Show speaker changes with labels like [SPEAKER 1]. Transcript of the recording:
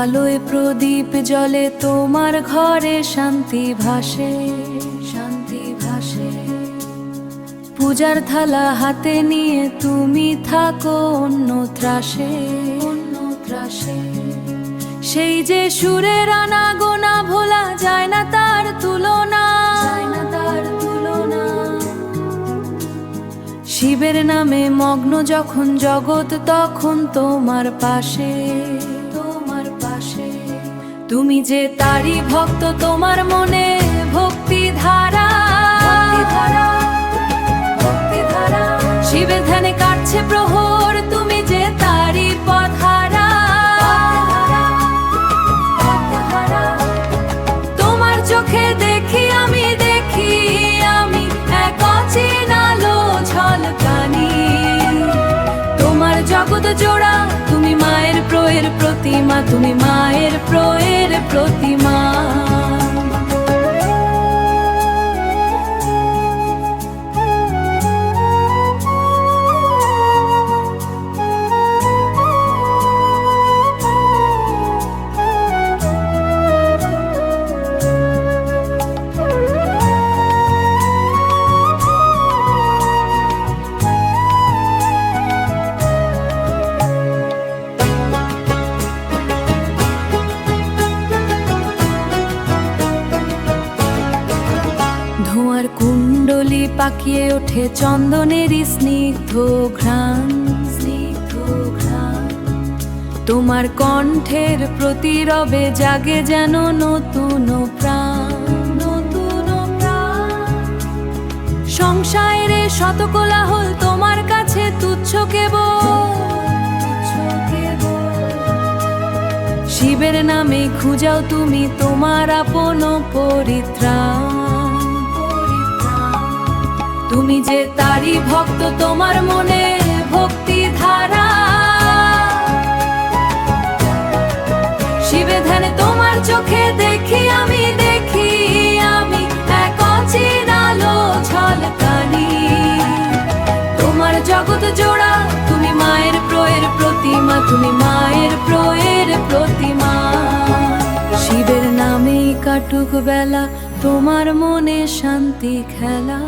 [SPEAKER 1] আলোয় প্রদীপ জ্বলে তোমার ঘরে শান্তি ভাসে, শান্তি ভাসে। পূজার থালা হাতে নিয়ে তুমি থাকো অন্য ত্রাসে, অন্য ত্রাসে। সেই যে সুরের আনাগোনা ভোলা যায় না তার তুলনা, যায় না তার তুলনা। শিবের নামে মগ্ন যখন জগৎ তখন তোমার পাশে, তোমার পাশে। তুমি যে তারই ভক্ত তোমার মনে ভক্তি ধারা, ভক্তি ধারা। শিবের ধ্যানে কাটছে প্রহর তুমি যে তারই পথহারা, তোমার চোখে দেখি আমি, দেখি আমি এক অচেনা আলো ঝলকানি। তোমার জগৎ জোড়া তুমি মায়ের প্রয়ের প্রতিমা, তুমি মায়ের প্রয়ের প্রতিমা। ধোঁয়ার কুণ্ডলি পাকিয়ে ওঠে চন্দনেরই স্নিগ্ধ ঘ্রাণ, স্নিগ্ধ ঘ্রাণ। তোমার কণ্ঠের প্রতিরবে জাগে যেন নতুন প্রাণ, নতুন প্রাণ। সংসারে শত কোলাহল তোমার কাছে তুচ্ছ কেবল, তুচ্ছ কেবল। শিবের নামে খুঁজাও তুমি তোমার আপন পরিত্রাণ। তুমি যে তারই ভক্ত তোমার মনে ভক্তি ধারা। শিবে ধ্যানে তোমার চোখে দেখি আমি, দেখি আমি এক অচেনা আলো ঝলকানি। তোমার জগৎ জোড়া তুমি মায়ের প্রয়ের প্রতিমা, তুমি মায়ের প্রয়ের প্রতিমা। শিবের নামেই কাটুক বেলা তোমার মনে শান্তি খেলা।